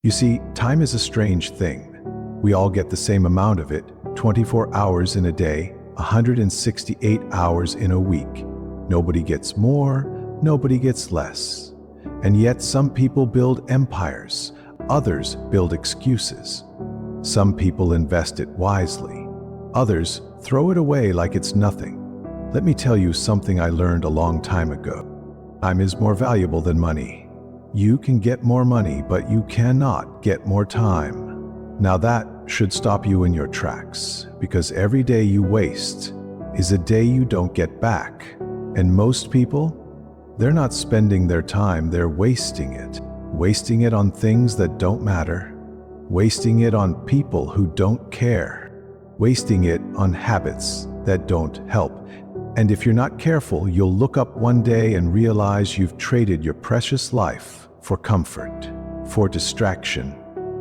You see, time is a strange thing. We all get the same amount of it, 24 hours in a day, 168 hours in a week. Nobody gets more, nobody gets less. And yet some people build empires, others build excuses. Some people invest it wisely, others throw it away like it's nothing. Let me tell you something I learned a long time ago. Time is more valuable than money. You can get more money, but you cannot get more time. Now that should stop you in your tracks, because every day you waste is a day you don't get back. And most people, they're not spending their time, they're wasting it. Wasting it on things that don't matter. Wasting it on people who don't care. Wasting it on habits that don't help. And if you're not careful, you'll look up one day and realize you've traded your precious life for comfort, for distraction,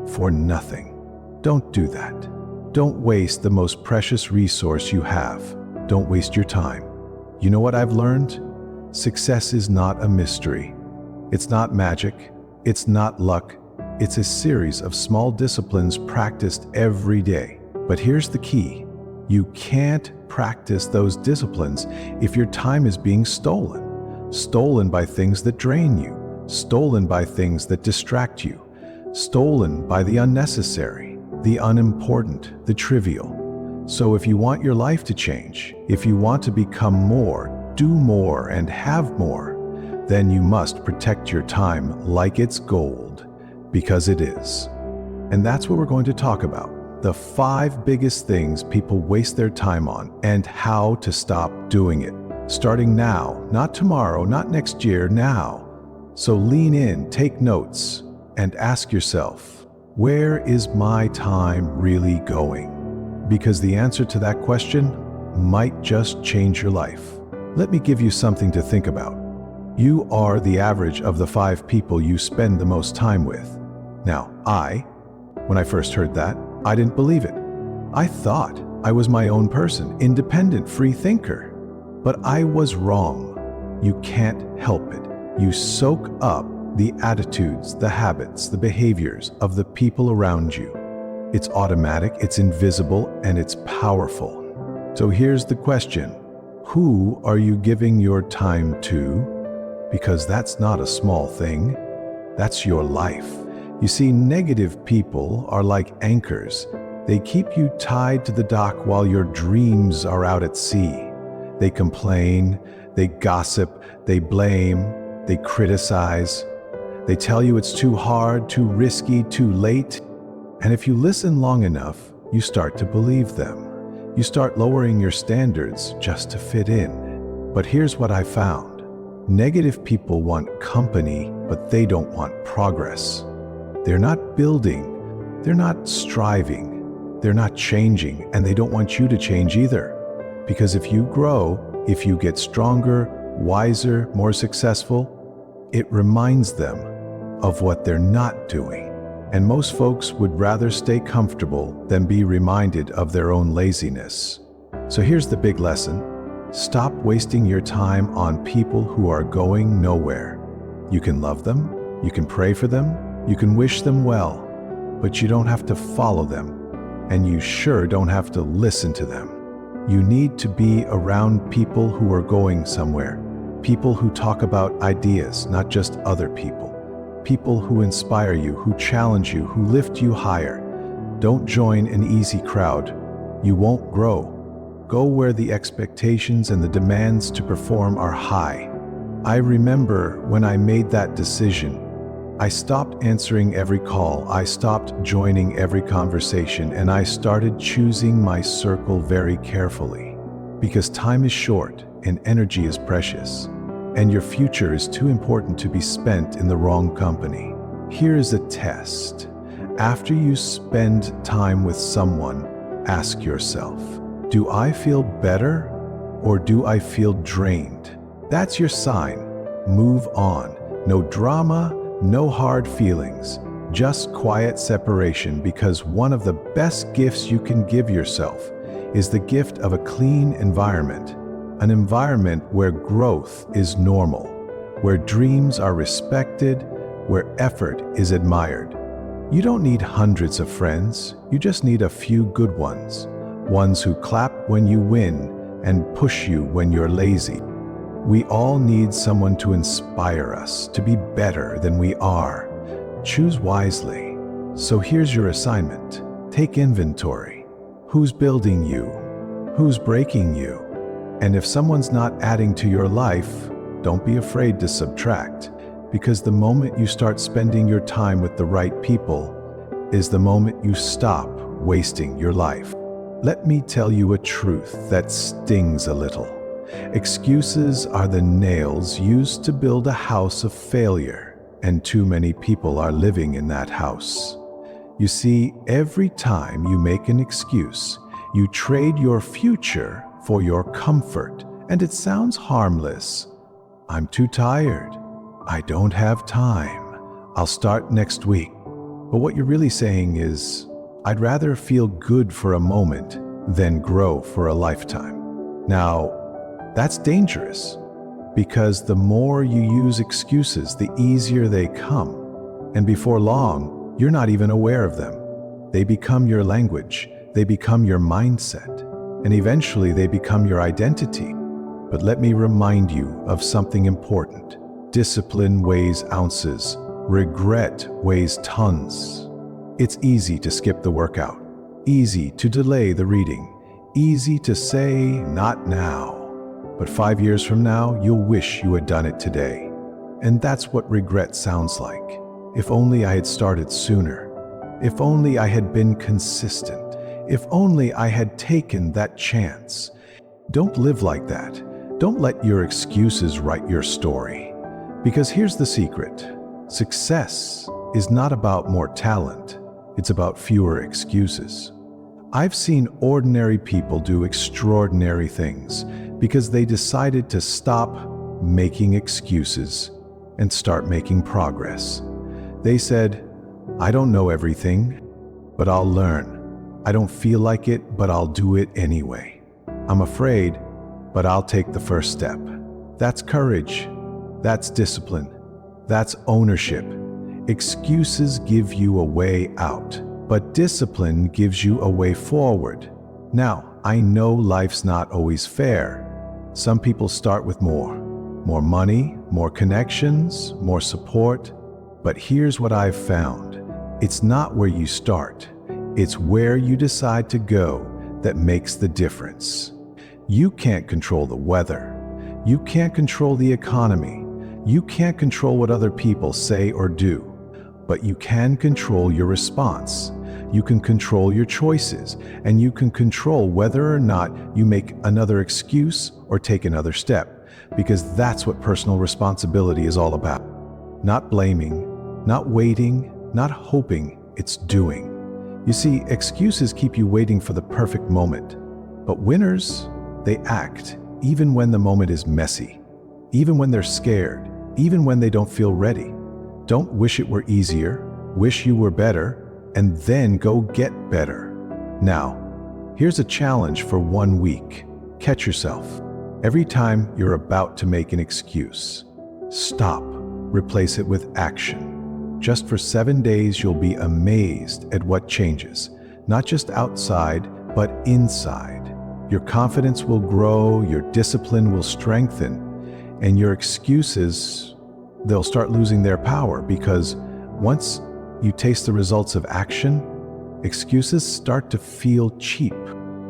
for nothing. Don't do that. Don't waste the most precious resource you have. Don't waste your time. You know what I've learned? Success is not a mystery. It's not magic. It's not luck. It's a series of small disciplines practiced every day. But here's the key. You can't practice those disciplines if your time is being stolen. Stolen by things that drain you. Stolen by things that distract you. Stolen by the unnecessary, the unimportant, the trivial. So if you want your life to change, if you want to become more, do more, and have more, then you must protect your time like it's gold, because it is. And that's what we're going to talk about. The 5 biggest things people waste their time on and how to stop doing it. Starting now, not tomorrow, not next year, now. So lean in, take notes, and ask yourself, where is my time really going? Because the answer to that question might just change your life. Let me give you something to think about. You are the average of the 5 people you spend the most time with. Now, when I first heard that, I didn't believe it. I thought I was my own person, independent, free thinker. But I was wrong. You can't help it. You soak up the attitudes, the habits, the behaviors of the people around you. It's automatic, it's invisible, and it's powerful. So here's the question. Who are you giving your time to? Because that's not a small thing. That's your life. You see, negative people are like anchors. They keep you tied to the dock while your dreams are out at sea. They complain, they gossip, they blame, they criticize. They tell you it's too hard, too risky, too late. And if you listen long enough, you start to believe them. You start lowering your standards just to fit in. But here's what I found. Negative people want company, but they don't want progress. They're not building, they're not striving, they're not changing, and they don't want you to change either. Because if you grow, if you get stronger, wiser, more successful, it reminds them of what they're not doing. And most folks would rather stay comfortable than be reminded of their own laziness. So here's the big lesson. Stop wasting your time on people who are going nowhere. You can love them, you can pray for them, you can wish them well, but you don't have to follow them, and you sure don't have to listen to them. You need to be around people who are going somewhere, people who talk about ideas, not just other people, people who inspire you, who challenge you, who lift you higher. Don't join an easy crowd. You won't grow. Go where the expectations and the demands to perform are high. I remember when I made that decision. I stopped answering every call, I stopped joining every conversation, and I started choosing my circle very carefully. Because time is short and energy is precious, and your future is too important to be spent in the wrong company. Here is a test. After you spend time with someone, ask yourself, do I feel better or do I feel drained? That's your sign. Move on. No drama, no hard feelings, just quiet separation, because one of the best gifts you can give yourself is the gift of a clean environment, an environment where growth is normal, where dreams are respected, where effort is admired. You don't need hundreds of friends, you just need a few good ones. Ones who clap when you win and push you when you're lazy. We all need someone to inspire us to be better than we are. Choose wisely. So here's your assignment. Take inventory. Who's building you? Who's breaking you? And if someone's not adding to your life, don't be afraid to subtract, because the moment you start spending your time with the right people is the moment you stop wasting your life. Let me tell you a truth that stings a little. Excuses are the nails used to build a house of failure, and too many people are living in that house. You see, every time you make an excuse, you trade your future for your comfort, and it sounds harmless. I'm too tired. I don't have time. I'll start next week. But what you're really saying is, I'd rather feel good for a moment than grow for a lifetime. Now, that's dangerous, because the more you use excuses, the easier they come. And before long, you're not even aware of them. They become your language, they become your mindset, and eventually they become your identity. But let me remind you of something important. Discipline weighs ounces, regret weighs tons. It's easy to skip the workout, easy to delay the reading, easy to say, not now. But 5 years from now, you'll wish you had done it today. And that's what regret sounds like. If only I had started sooner. If only I had been consistent. If only I had taken that chance. Don't live like that. Don't let your excuses write your story. Because here's the secret. Success is not about more talent. It's about fewer excuses. I've seen ordinary people do extraordinary things because they decided to stop making excuses and start making progress. They said, I don't know everything, but I'll learn. I don't feel like it, but I'll do it anyway. I'm afraid, but I'll take the first step. That's courage. That's discipline. That's ownership. Excuses give you a way out, but discipline gives you a way forward. Now, I know life's not always fair. Some people start with more money, more connections, more support. But here's what I've found. It's not where you start. It's where you decide to go that makes the difference. You can't control the weather. You can't control the economy. You can't control what other people say or do. But you can control your response. You can control your choices, and you can control whether or not you make another excuse or take another step, because that's what personal responsibility is all about. Not blaming, not waiting, not hoping, it's doing. You see, excuses keep you waiting for the perfect moment, but winners, they act even when the moment is messy, even when they're scared, even when they don't feel ready. Don't wish it were easier, wish you were better, and then go get better. Now, here's a challenge for 1 week. Catch yourself. Every time you're about to make an excuse, stop, replace it with action. Just for 7 days, you'll be amazed at what changes, not just outside, but inside. Your confidence will grow, your discipline will strengthen, and your excuses, they'll start losing their power, because once you taste the results of action, excuses start to feel cheap.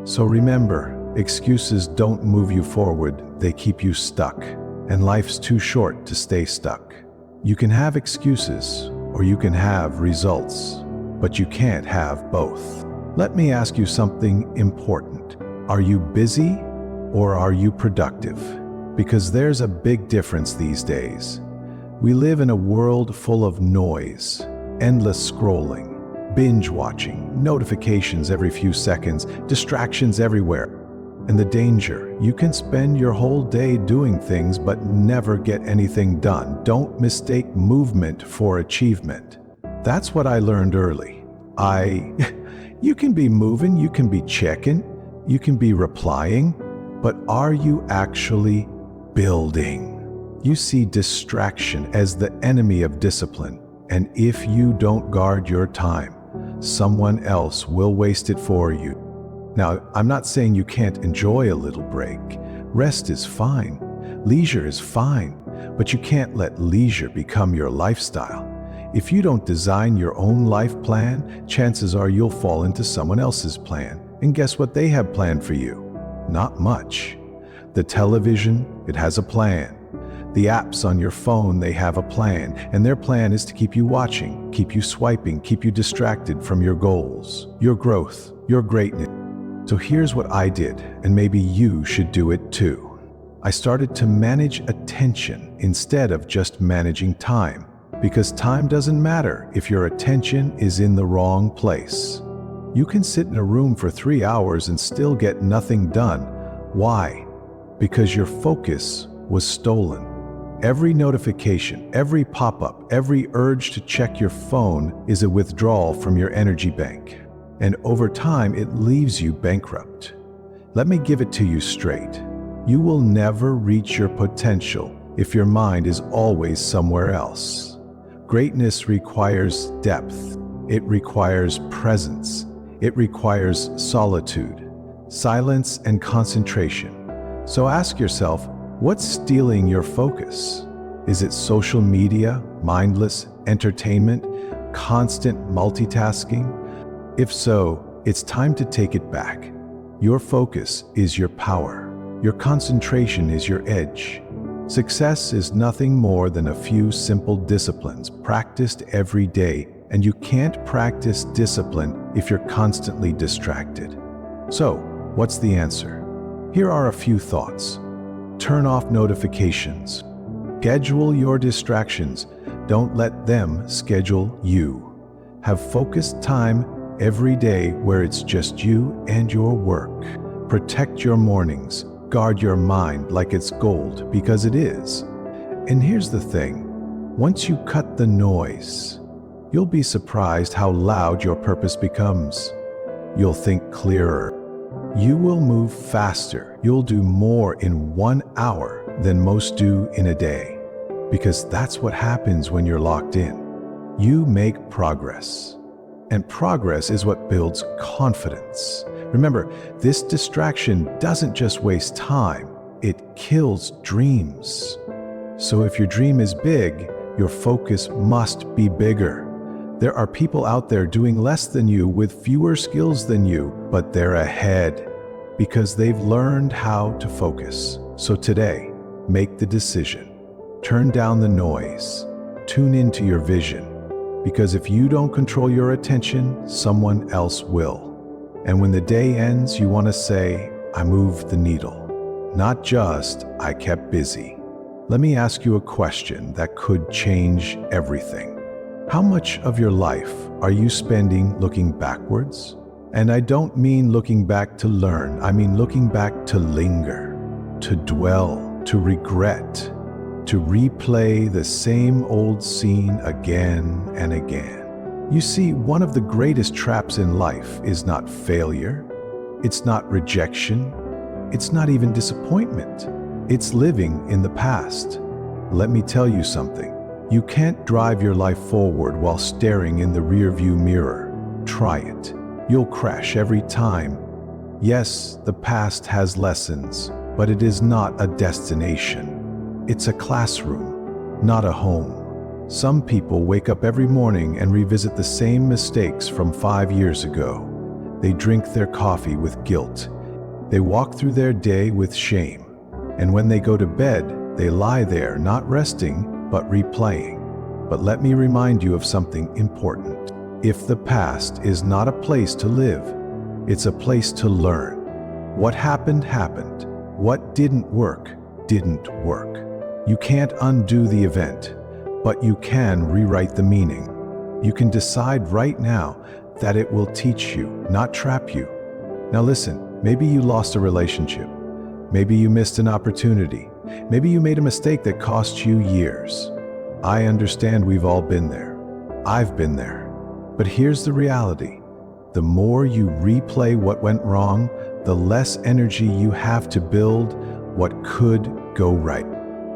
So remember, excuses don't move you forward, they keep you stuck, and life's too short to stay stuck. You can have excuses, or you can have results, but you can't have both. Let me ask you something important. Are you busy, or are you productive? Because there's a big difference these days. We live in a world full of noise, endless scrolling, binge watching, notifications every few seconds, distractions everywhere. And the danger, you can spend your whole day doing things but never get anything done. Don't mistake movement for achievement. That's what I learned early. You can be moving, you can be checking, you can be replying, but are you actually building? You see distraction as the enemy of discipline, And if you don't guard your time, someone else will waste it for you. Now, I'm not saying you can't enjoy a little break. Rest is fine. Leisure is fine. But you can't let leisure become your lifestyle. If you don't design your own life plan, chances are you'll fall into someone else's plan. And guess what they have planned for you? Not much. The television, it has a plan. The apps on your phone, they have a plan, and their plan is to keep you watching, keep you swiping, keep you distracted from your goals, your growth, your greatness. So here's what I did, and maybe you should do it too. I started to manage attention instead of just managing time, because time doesn't matter if your attention is in the wrong place. You can sit in a room for 3 hours and still get nothing done. Why? Because your focus was stolen. Every notification, every pop-up, every urge to check your phone is a withdrawal from your energy bank. And over time, it leaves you bankrupt. Let me give it to you straight. You will never reach your potential if your mind is always somewhere else. Greatness requires depth. It requires presence. It requires solitude, silence, and concentration. So ask yourself, what's stealing your focus? Is it social media, mindless entertainment, constant multitasking? If so, it's time to take it back. Your focus is your power. Your concentration is your edge. Success is nothing more than a few simple disciplines practiced every day, and you can't practice discipline if you're constantly distracted. So, what's the answer? Here are a few thoughts. Turn off notifications. Schedule your distractions. Don't let them schedule you. Have focused time every day where it's just you and your work. Protect your mornings. Guard your mind like it's gold, because it is. And here's the thing. Once you cut the noise, you'll be surprised how loud your purpose becomes. You'll think clearer. You will move faster. You'll do more in 1 hour than most do in a day. Because that's what happens when you're locked in. You make progress. And progress is what builds confidence. Remember, this distraction doesn't just waste time, it kills dreams. So if your dream is big, your focus must be bigger. There are people out there doing less than you with fewer skills than you, but they're ahead because they've learned how to focus. So today, make the decision. Turn down the noise. Tune into your vision. Because if you don't control your attention, someone else will. And when the day ends, you want to say, I moved the needle. Not just, I kept busy. Let me ask you a question that could change everything. How much of your life are you spending looking backwards? And I don't mean looking back to learn, I mean looking back to linger, to dwell, to regret, to replay the same old scene again and again. You see, one of the greatest traps in life is not failure, it's not rejection, it's not even disappointment. It's living in the past. Let me tell you something. You can't drive your life forward while staring in the rearview mirror. Try it. You'll crash every time. Yes, the past has lessons, but it is not a destination. It's a classroom, not a home. Some people wake up every morning and revisit the same mistakes from 5 years ago. They drink their coffee with guilt. They walk through their day with shame. And when they go to bed, they lie there, not resting, but replaying. But let me remind you of something important. If the past is not a place to live, it's a place to learn. What happened, happened. What didn't work, didn't work. You can't undo the event, but you can rewrite the meaning. You can decide right now that it will teach you, not trap you. Now listen, maybe you lost a relationship. Maybe you missed an opportunity. Maybe you made a mistake that cost you years. I understand we've all been there. I've been there. But here's the reality. The more you replay what went wrong, the less energy you have to build what could go right.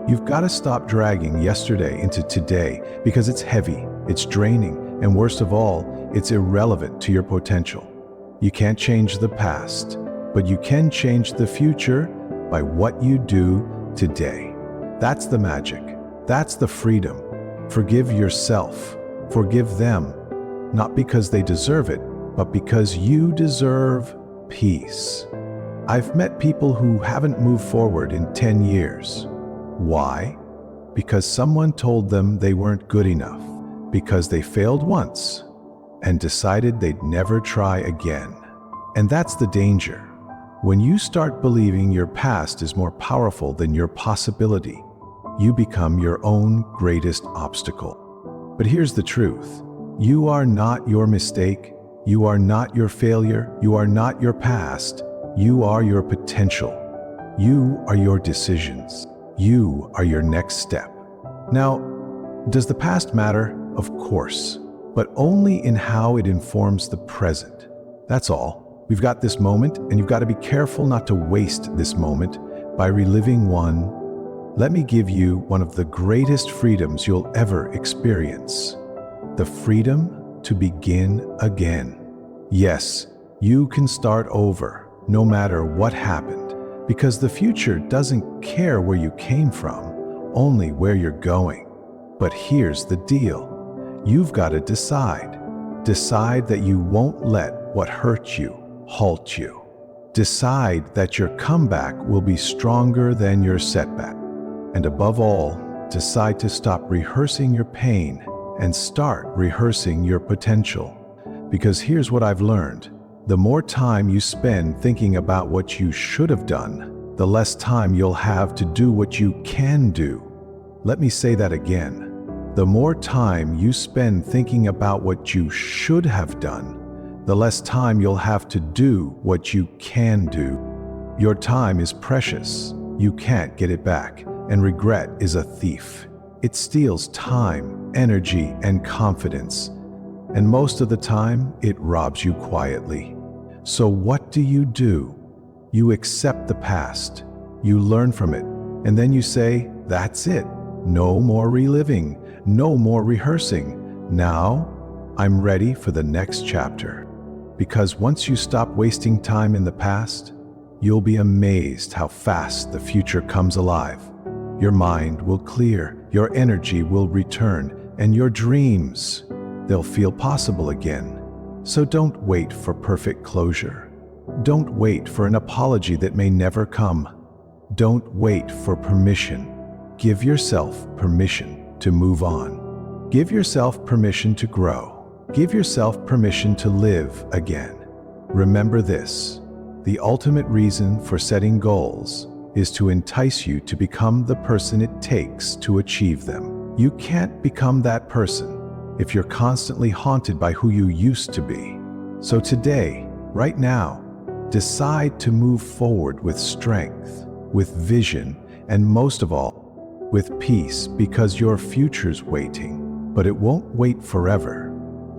You've got to stop dragging yesterday into today because it's heavy, it's draining, and worst of all, it's irrelevant to your potential. You can't change the past, but you can change the future by what you do today. That's the magic. That's the freedom. Forgive yourself. Forgive them, not because they deserve it, but because you deserve peace. I've met people who haven't moved forward in 10 years. Why? Because someone told them they weren't good enough, because they failed once and decided they'd never try again. And that's the danger. When you start believing your past is more powerful than your possibility, you become your own greatest obstacle. But here's the truth. You are not your mistake. You are not your failure. You are not your past. You are your potential. You are your decisions. You are your next step. Now, does the past matter? Of course, but only in how it informs the present. That's all. We've got this moment, and you've got to be careful not to waste this moment by reliving one. Let me give you one of the greatest freedoms you'll ever experience. The freedom to begin again. Yes, you can start over, no matter what happened, because the future doesn't care where you came from, only where you're going. But here's the deal. You've got to decide. Decide that you won't let what hurt you halt you. Decide that your comeback will be stronger than your setback. And above all, decide to stop rehearsing your pain and start rehearsing your potential. Because here's what I've learned. The more time you spend thinking about what you should have done, the less time you'll have to do what you can do. Let me say that again. The more time you spend thinking about what you should have done, the less time you'll have to do what you can do. Your time is precious. You can't get it back, and regret is a thief. It steals time, energy, and confidence. And most of the time, it robs you quietly. So what do? You accept the past. You learn from it, and then you say, that's it. No more reliving. No more rehearsing. Now, I'm ready for the next chapter. Because once you stop wasting time in the past, you'll be amazed how fast the future comes alive. Your mind will clear, your energy will return, and your dreams, they'll feel possible again. So don't wait for perfect closure. Don't wait for an apology that may never come. Don't wait for permission. Give yourself permission to move on. Give yourself permission to grow. Give yourself permission to live again. Remember this: the ultimate reason for setting goals is to entice you to become the person it takes to achieve them. You can't become that person if you're constantly haunted by who you used to be. So today, right now, decide to move forward with strength, with vision, and most of all, with peace, because your future's waiting, but it won't wait forever.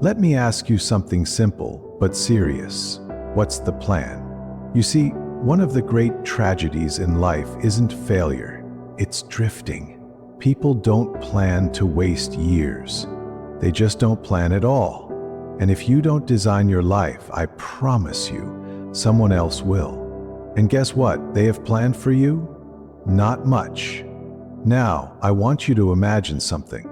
Let me ask you something simple but serious. What's the plan? You see, one of the great tragedies in life isn't failure, it's drifting. People don't plan to waste years. They just don't plan at all. And if you don't design your life, I promise you, someone else will. And guess what they have planned for you? Not much. Now, I want you to imagine something.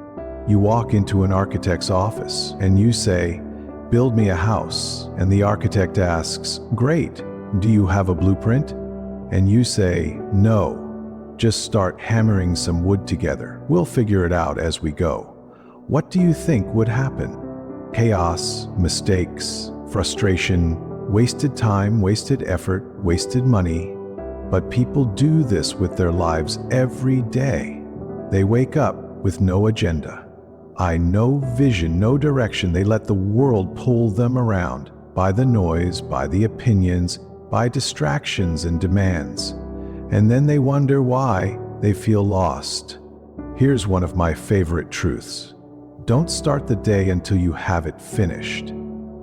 You walk into an architect's office and you say, "Build me a house." And the architect asks, "Great, do you have a blueprint?" And you say, "No, just start hammering some wood together. We'll figure it out as we go." What do you think would happen? Chaos, mistakes, frustration, wasted time, wasted effort, wasted money. But people do this with their lives every day. They wake up with no agenda. No vision, no direction. They let the world pull them around by the noise, by the opinions, by distractions and demands. And then they wonder why they feel lost. Here's one of my favorite truths. Don't start the day until you have it finished.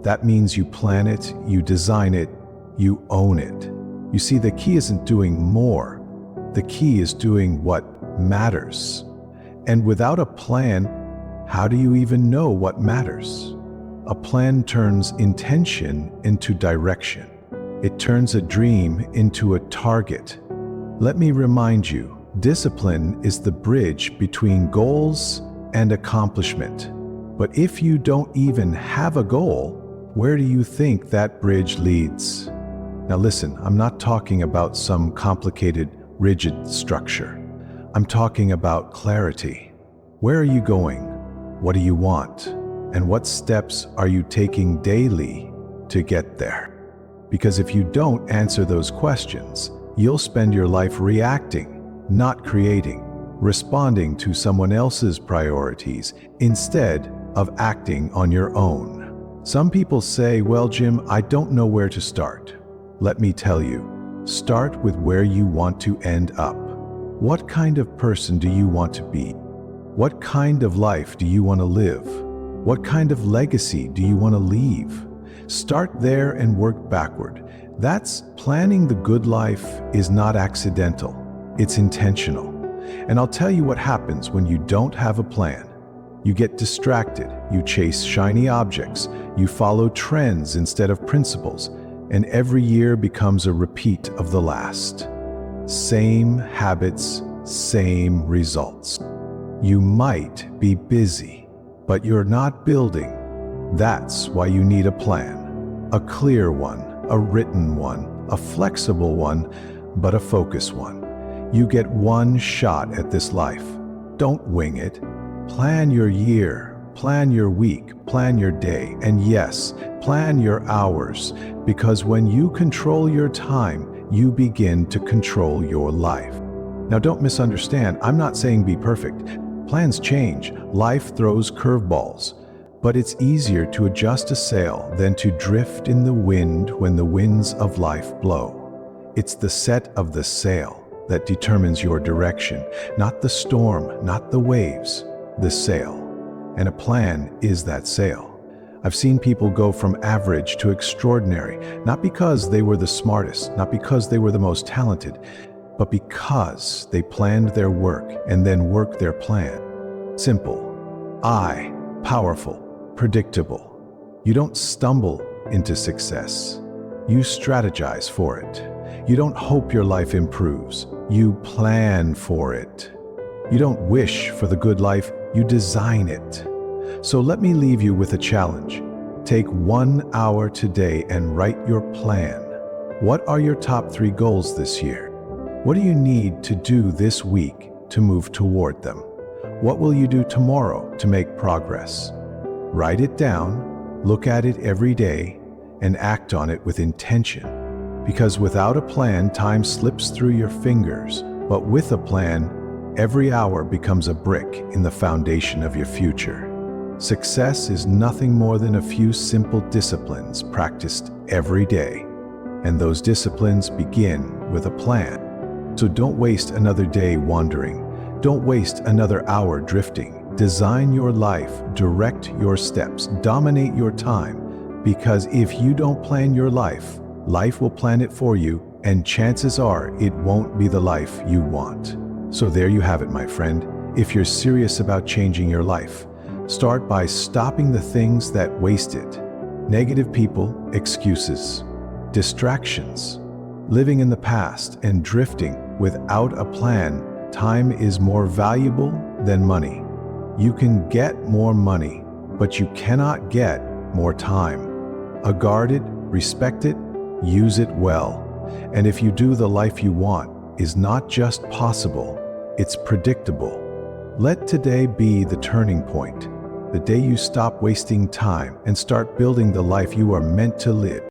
That means you plan it, you design it, you own it. You see, the key isn't doing more. The key is doing what matters. And without a plan, how do you even know what matters? A plan turns intention into direction. It turns a dream into a target. Let me remind you, discipline is the bridge between goals and accomplishment. But if you don't even have a goal, where do you think that bridge leads? Now listen, I'm not talking about some complicated, rigid structure. I'm talking about clarity. Where are you going? What do you want? And what steps are you taking daily to get there? Because if you don't answer those questions, you'll spend your life reacting, not creating, responding to someone else's priorities instead of acting on your own. Some people say, well, Jim, I don't know where to start. Let me tell you, start with where you want to end up. What kind of person do you want to be? What kind of life do you want to live? What kind of legacy do you want to leave? Start there and work backward. That's planning the good life is not accidental. It's intentional. And I'll tell you what happens when you don't have a plan. You get distracted, you chase shiny objects, you follow trends instead of principles, and every year becomes a repeat of the last. Same habits, same results. You might be busy, but you're not building. That's why you need a plan. A clear one, a written one, a flexible one, but a focused one. You get one shot at this life. Don't wing it. Plan your year, plan your week, plan your day, and yes, plan your hours, because when you control your time, you begin to control your life. Now don't misunderstand, I'm not saying be perfect. Plans change, life throws curveballs, but it's easier to adjust a sail than to drift in the wind when the winds of life blow. It's the set of the sail that determines your direction, not the storm, not the waves, the sail. And a plan is that sail. I've seen people go from average to extraordinary, not because they were the smartest, not because they were the most talented, but because they planned their work and then worked their plan. Simple, powerful, predictable. You don't stumble into success. You strategize for it. You don't hope your life improves. You plan for it. You don't wish for the good life, you design it. So let me leave you with a challenge. Take 1 hour today and write your plan. What are your top 3 goals this year? What do you need to do this week to move toward them? What will you do tomorrow to make progress? Write it down, look at it every day, and act on it with intention. Because without a plan, time slips through your fingers, but with a plan, every hour becomes a brick in the foundation of your future. Success is nothing more than a few simple disciplines practiced every day, and those disciplines begin with a plan. So don't waste another day wandering. Don't waste another hour drifting. Design your life, direct your steps, dominate your time, because if you don't plan your life, life will plan it for you, and chances are it won't be the life you want. So there you have it, my friend. If you're serious about changing your life, start by stopping the things that waste it. Negative people, excuses, distractions, living in the past and drifting without a plan. Time is more valuable than money. You can get more money, but you cannot get more time. Guard it, respect it, use it well. And if you do, the life you want is not just possible, it's predictable. Let today be the turning point, the day you stop wasting time and start building the life you are meant to live.